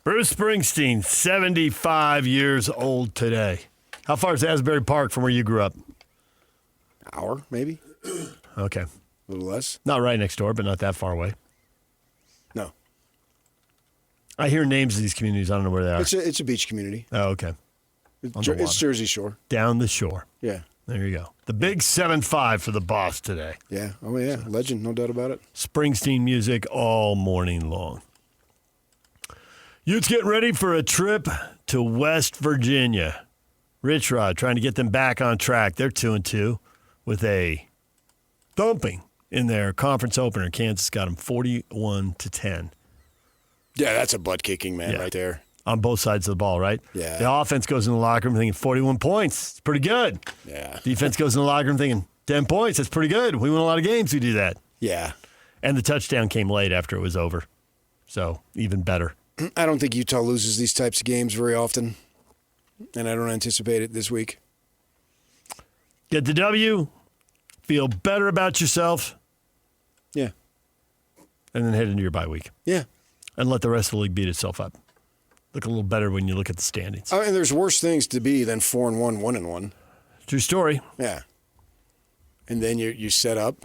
Bruce Springsteen, 75 years old today. How far is Asbury Park from where you grew up? Hour, maybe. Okay. A little less. Not right next door, but not that far away. No. I hear names of these communities. I don't know where they are. It's a beach community. Oh, okay. It's Jersey Shore. Down the shore. Yeah. There you go. The big 7-5 for the boss today. Yeah. Oh, yeah. Legend, no doubt about it. Springsteen music all morning long. Utes getting ready for a trip to West Virginia. Rich Rod trying to get them back on track. They're 2-2 with a thumping in their conference opener. Kansas got them 41-10. Yeah, that's a butt kicking, man, right there. On both sides of the ball, right? Yeah. The offense goes in the locker room thinking 41 points. It's pretty good. Yeah. Defense goes in the locker room thinking 10 points. That's pretty good. We win a lot of games. We do that. Yeah. And the touchdown came late after it was over. So even better. I don't think Utah loses these types of games very often, and I don't anticipate it this week. Get the W, feel better about yourself. Yeah. And then head into your bye week. Yeah. And let the rest of the league beat itself up. Look a little better when you look at the standings. I mean, there's worse things to be than 4-1, 1-1. True story. Yeah. And then you set up.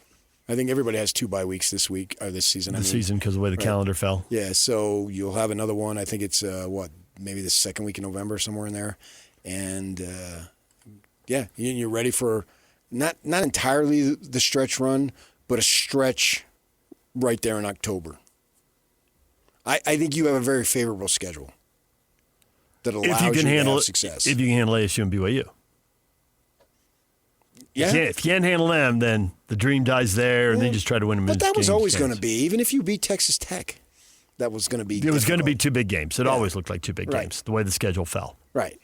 I think everybody has 2 bye weeks this week or this season. This season because of the way the calendar fell. Yeah, so you'll have another one. I think it's, maybe the second week in November, somewhere in there. And, you're ready for not entirely the stretch run, but a stretch right there in October. I think you have a very favorable schedule that allows you to have success. If you can handle ASU and BYU. Yeah. If you can't handle them, then the dream dies there, and then you just try to win them. But that was always going to be, even if you beat Texas Tech, that was going to be. It was going to be 2 big games. It always looked like 2 big Right. games, the way the schedule fell. Right.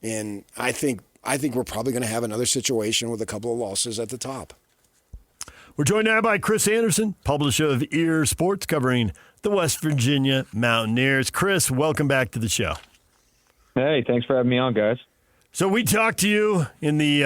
And I think we're probably going to have another situation with a couple of losses at the top. We're joined now by Chris Anderson, publisher of Eer Sports, covering the West Virginia Mountaineers. Chris, welcome back to the show. Hey, thanks for having me on, guys. So we talked to you in the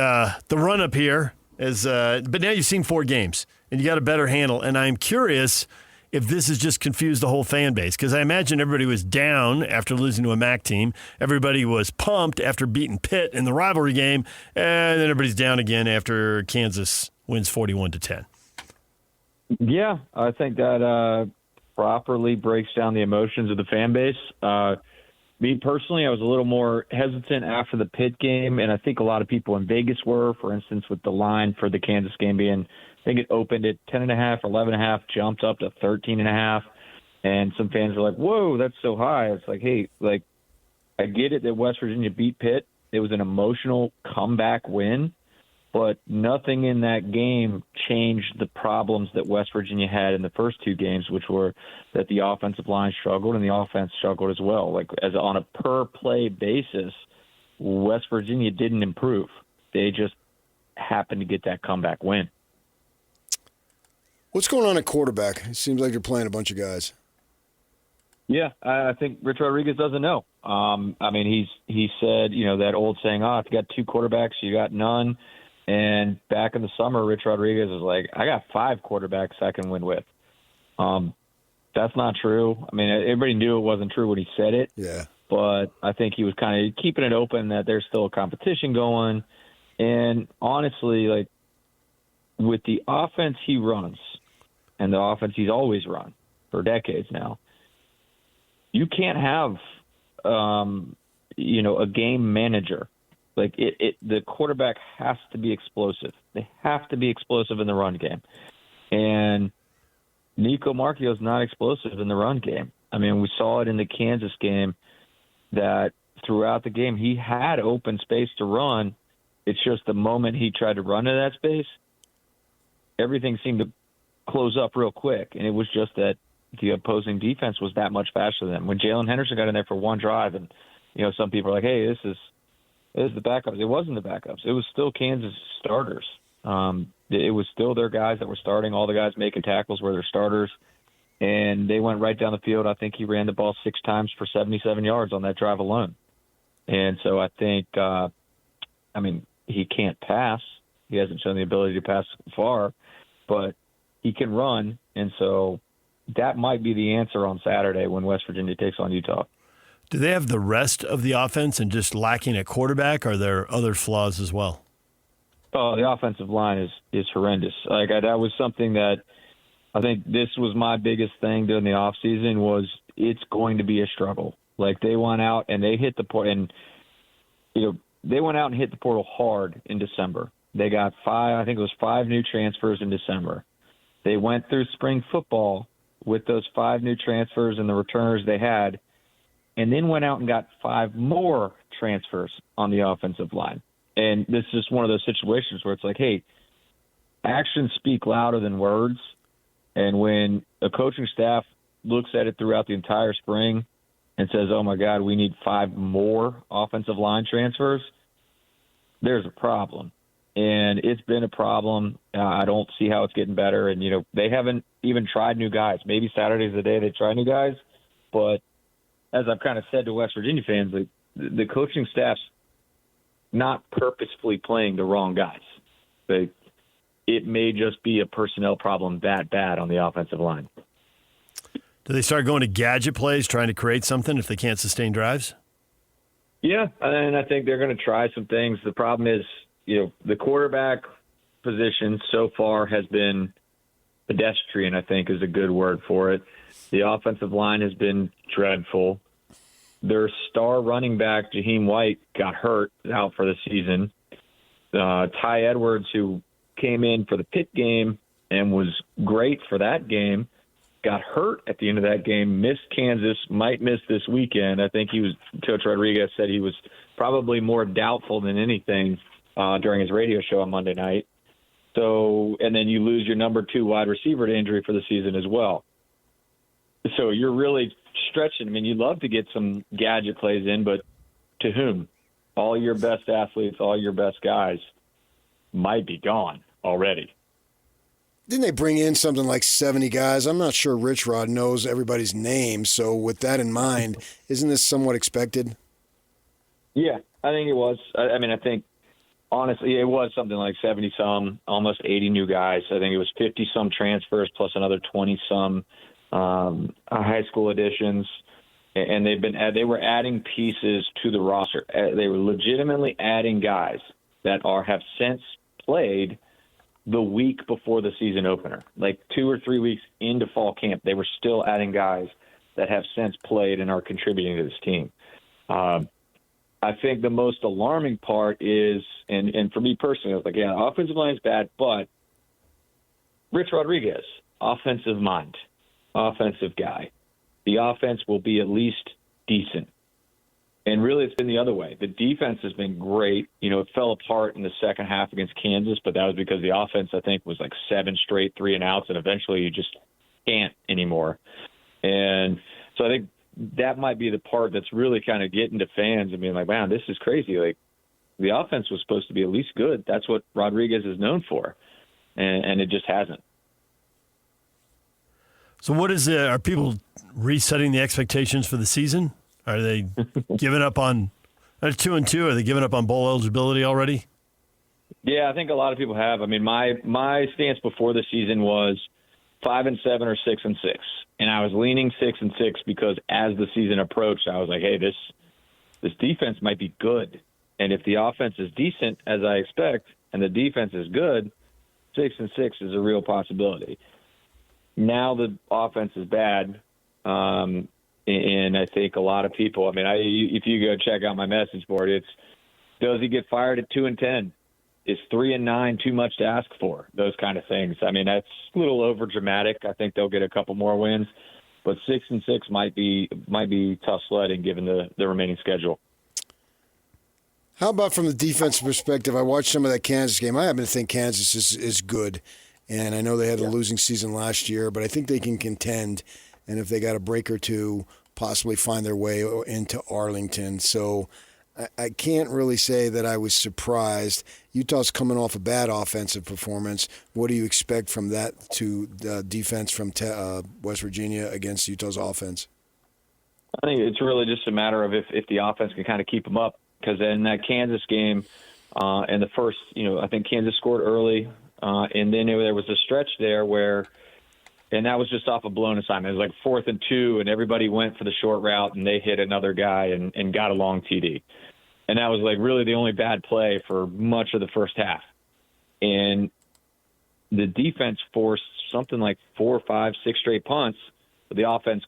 run-up here, but now you've seen 4 games, and you got a better handle. And I'm curious if this has just confused the whole fan base, because I imagine everybody was down after losing to a MAC team. Everybody was pumped after beating Pitt in the rivalry game, and then everybody's down again after Kansas wins 41-10. Yeah, I think that properly breaks down the emotions of the fan base. Me personally, I was a little more hesitant after the Pitt game, and I think a lot of people in Vegas were, for instance, with the line for the Kansas game being, I think it opened at 10.5 or 11.5, jumped up to 13.5, and some fans were like, whoa, that's so high. It's like, hey, I get it that West Virginia beat Pitt. It was an emotional comeback win, but nothing in that game changed the problems that West Virginia had in the first 2 games, which were that the offensive line struggled and the offense struggled as well. As on a per-play basis, West Virginia didn't improve. They just happened to get that comeback win. What's going on at quarterback? It seems like you're playing a bunch of guys. Yeah, I think Rich Rodriguez doesn't know. He said, that old saying, if you got 2 quarterbacks, you got none. And back in the summer, Rich Rodriguez was like, I got 5 quarterbacks I can win with. That's not true. I mean, everybody knew it wasn't true when he said it. Yeah. But I think he was kind of keeping it open that there's still a competition going. And honestly, with the offense he runs and the offense he's always run for decades now, you can't have, a game manager. The quarterback has to be explosive. They have to be explosive in the run game. And Nico Marchio's not explosive in the run game. I mean, we saw it in the Kansas game that throughout the game he had open space to run. It's just the moment he tried to run into that space, everything seemed to close up real quick. And it was just that the opposing defense was that much faster than them. When Jalen Henderson got in there for one drive, and some people are like, hey, this is the backups. It wasn't the backups. It was still Kansas starters. It was still their guys that were starting. All the guys making tackles were their starters. And they went right down the field. I think he ran the ball 6 times for 77 yards on that drive alone. And so I think, he can't pass. He hasn't shown the ability to pass far, but he can run. And so that might be the answer on Saturday when West Virginia takes on Utah. Do they have the rest of the offense and just lacking at quarterback? Or are there other flaws as well? Oh, the offensive line is horrendous. That was something that I think this was my biggest thing during the offseason was it's going to be a struggle. Like, they went out and they hit the portal, and they went out and hit the portal hard in December. They got five new transfers in December. They went through spring football with those 5 new transfers and the returners they had, and then went out and got 5 more transfers on the offensive line. And this is just one of those situations where it's like, hey, actions speak louder than words. And when a coaching staff looks at it throughout the entire spring and says, oh, my God, we need 5 more offensive line transfers, there's a problem. And it's been a problem. I don't see how it's getting better. And, they haven't even tried new guys. Maybe Saturday's the day they try new guys. But as I've kind of said to West Virginia fans, the coaching staff's not purposefully playing the wrong guys. It may just be a personnel problem that bad on the offensive line. Do they start going to gadget plays, trying to create something if they can't sustain drives? Yeah, and I think they're going to try some things. The problem is, the quarterback position so far has been pedestrian, I think is a good word for it. The offensive line has been dreadful. Their star running back, Jaheim White, got hurt, out for the season. Ty Edwards, who came in for the Pitt game and was great for that game, got hurt at the end of that game, missed Kansas, might miss this weekend. I think Coach Rodriguez said he was probably more doubtful than anything during his radio show on Monday night. So, and then you lose your number 2 wide receiver to injury for the season as well. So you're really stretching. I mean, you'd love to get some gadget plays in, but to whom? All your best athletes, all your best guys might be gone already. Didn't they bring in something like 70 guys? I'm not sure Rich Rod knows everybody's name. So with that in mind, isn't this somewhat expected? Yeah, I think it was. I think, honestly, it was something like 70-some, almost 80 new guys. I think it was 50-some transfers plus another 20-some high school additions. And they were adding pieces to the roster. They were legitimately adding guys that have since played the week before the season opener. Like 2 or 3 weeks into fall camp, they were still adding guys that have since played and are contributing to this team. I think the most alarming part is, and for me personally, I was like, yeah, offensive line is bad, but Rich Rodriguez, offensive mind, offensive guy. The offense will be at least decent. And really, it's been the other way. The defense has been great. It fell apart in the second half against Kansas, but that was because the offense, I think, was like 7 straight 3-and-outs, and eventually you just can't anymore. And so I think that might be the part that's really kind of getting to fans and being like, wow, this is crazy. Like, the offense was supposed to be at least good. That's what Rodriguez is known for, and it just hasn't. So what is it? Are people resetting the expectations for the season? Are they giving up on 2-2? Are they giving up on bowl eligibility already? Yeah, I think a lot of people have. I mean, my stance before the season was 5-7 or 6-6, and I was leaning 6-6 because as the season approached, I was like, hey, this defense might be good, and if the offense is decent as I expect, and the defense is good, 6-6 is a real possibility. Now the offense is bad. And I think a lot of people, if you go check out my message board, it's, does he get fired at 2-10? Is 3-9 too much to ask for? Those kind of things. That's a little over dramatic. I think they'll get a couple more wins, but 6-6 might be tough sledding given the remaining schedule. How about from the defensive perspective? I watched some of that Kansas game. I happen to think Kansas is good, and I know they had a losing season last year, but I think they can contend. And if they got a break or two, possibly find their way into Arlington. So I can't really say that I was surprised. Utah's coming off a bad offensive performance. What do you expect from that to the defense from West Virginia against Utah's offense? I think it's really just a matter of if the offense can kind of keep them up. Because in that Kansas game, in the first, I think Kansas scored early. And then there was a stretch there where And that was just off a blown assignment. It was like 4th and 2, and everybody went for the short route, and they hit another guy and got a long TD. And that was like really the only bad play for much of the first half. And the defense forced something like 4, 5, 6 straight punts, but the offense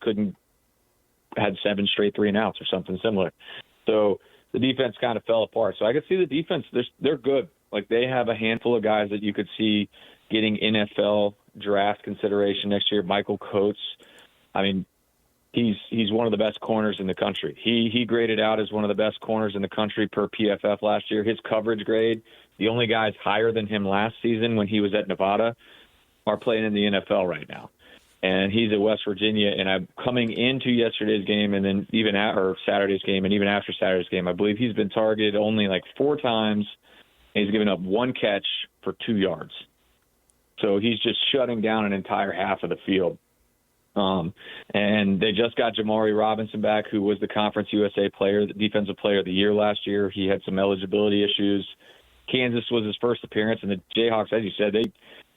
had 7 straight 3-and-outs or something similar. So the defense kind of fell apart. So I could see the defense, they're good. Like, they have a handful of guys that you could see getting NFL draft consideration next year. Michael Coates, I mean, he's one of the best corners in the country. He graded out as one of the best corners in the country per PFF last year. His coverage grade, the only guys higher than him last season when he was at Nevada, are playing in the NFL right now. And he's at West Virginia, and I'm coming into yesterday's game and then or Saturday's game and even after Saturday's game, I believe he's been targeted only like 4 times, and he's given up 1 catch for 2 yards. So he's just shutting down an entire half of the field. And they just got Jamari Robinson back, who was the Conference USA Defensive Player of the Year last year. He had some eligibility issues. Kansas was his first appearance, and the Jayhawks, as you said,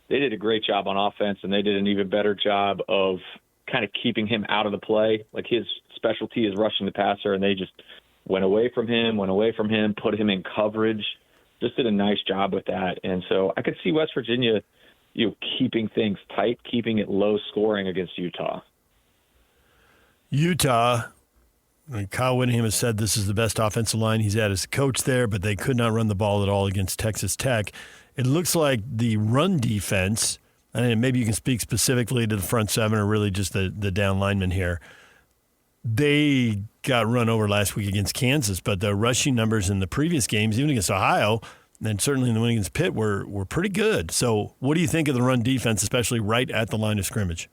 they did a great job on offense, and they did an even better job of kind of keeping him out of the play. Like, his specialty is rushing the passer, and they just went away from him, put him in coverage, just did a nice job with that. And so I could see West Virginia, keeping things tight, keeping it low scoring against Utah. Kyle Whittingham has said this is the best offensive line he's had as a coach there, but they could not run the ball at all against Texas Tech. It looks like the run defense, and maybe you can speak specifically to the front seven or really just the down linemen here. They got run over last week against Kansas, but the rushing numbers in the previous games, even against Ohio, and certainly in the win against Pitt, were pretty good. So what do you think of the run defense, especially right at the line of scrimmage?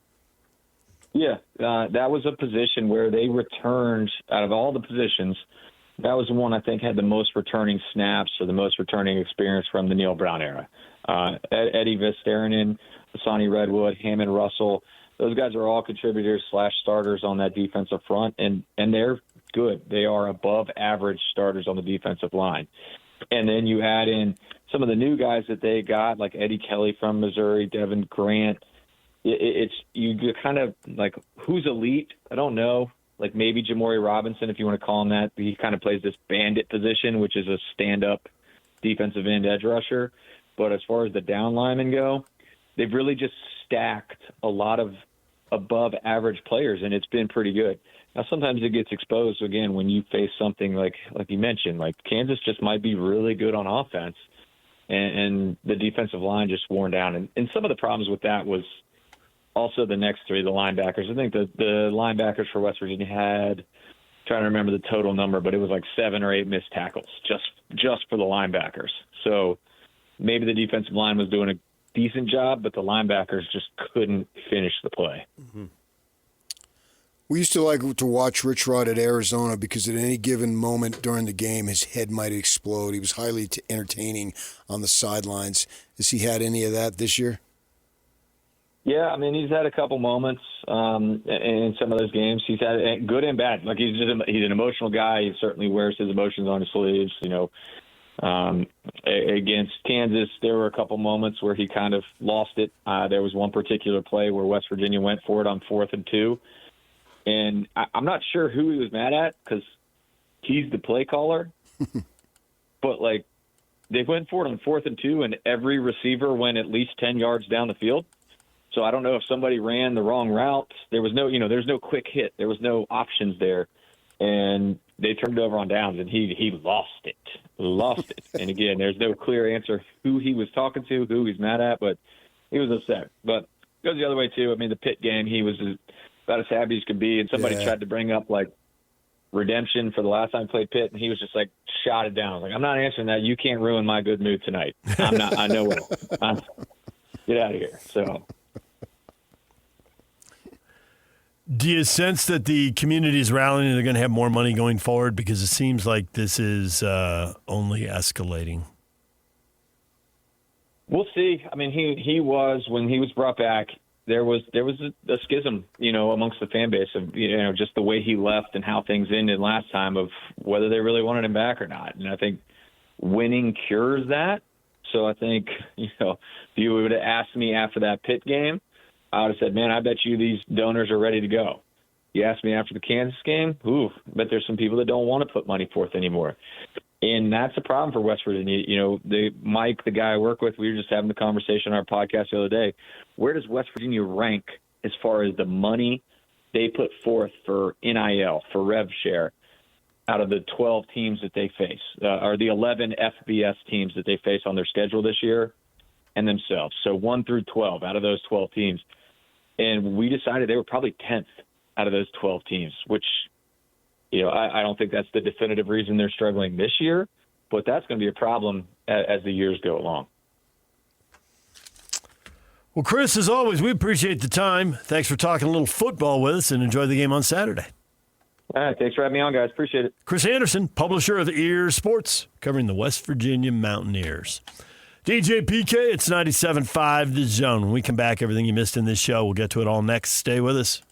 Yeah, that was a position where they returned, out of all the positions, that was the one I think had the most returning snaps or the most returning experience from the Neil Brown era. Eddie Vistaranen, Sonny Redwood, Hammond Russell, those guys are all contributors / starters on that defensive front, and they're good. They are above average starters on the defensive line. And then you add in some of the new guys that they got, like Eddie Kelly from Missouri, Devin Grant. You're kind of like, who's elite? I don't know. Like maybe Jamari Robinson, if you want to call him that. He kind of plays this bandit position, which is a stand-up defensive end edge rusher. But as far as the down linemen go, they've really just stacked a lot of above-average players, and it's been pretty good. Now, sometimes it gets exposed, again, when you face something like you mentioned, like Kansas just might be really good on offense, and the defensive line just worn down. And some of the problems with that was also the next three, the linebackers. I think the linebackers for West Virginia had, trying to remember the total number, but it was like 7 or 8 missed tackles just for the linebackers. So maybe the defensive line was doing a decent job, but the linebackers just couldn't finish the play. Mm-hmm. We used to like to watch Rich Rod at Arizona because at any given moment during the game, his head might explode. He was highly entertaining on the sidelines. Has he had any of that this year? Yeah, I mean, he's had a couple moments in some of those games. He's had good and bad. Like he's an emotional guy. He certainly wears his emotions on his sleeves. Against Kansas, there were a couple moments where he kind of lost it. There was one particular play where West Virginia went for it on 4th and 2. And I'm not sure who he was mad at because he's the play caller. But, like, they went for it on 4th and 2, and every receiver went at least 10 yards down the field. So I don't know if somebody ran the wrong route. There was no, there's no quick hit. There was no options there. And they turned it over on downs, and he lost it. And, again, there's no clear answer who he was talking to, who he's mad at, but he was upset. But it goes the other way, too. I mean, the Pitt game, he was about as happy as could be, and somebody tried to bring up, like, redemption for the last time he played Pitt, and he was just, like, shot it down. I was like, I'm not answering that. You can't ruin my good mood tonight. I'm not. I know it. Get out of here. So. Do you sense that the community is rallying and they're going to have more money going forward? Because it seems like this is only escalating. We'll see. I mean, he was, when he was brought back, there was a schism, amongst the fan base of, just the way he left and how things ended last time of whether they really wanted him back or not. And I think winning cures that. So I think, if you would have asked me after that Pitt game, I would have said, man, I bet you these donors are ready to go. You asked me after the Kansas game, I bet there's some people that don't want to put money forth anymore. And that's a problem for West Virginia. Mike, the guy I work with, we were just having the conversation on our podcast the other day. Where does West Virginia rank as far as the money they put forth for NIL, for rev share, out of the 12 teams that they face, or the 11 FBS teams that they face on their schedule this year and themselves? So 1 through 12 out of those 12 teams. And we decided they were probably 10th out of those 12 teams, which, I don't think that's the definitive reason they're struggling this year, but that's going to be a problem as the years go along. Well, Chris, as always, we appreciate the time. Thanks for talking a little football with us, and enjoy the game on Saturday. All right, thanks for having me on, guys. Appreciate it. Chris Anderson, publisher of Eer Sports, covering the West Virginia Mountaineers. DJ PK, it's 97.5 The Zone. When we come back, everything you missed in this show, we'll get to it all next. Stay with us.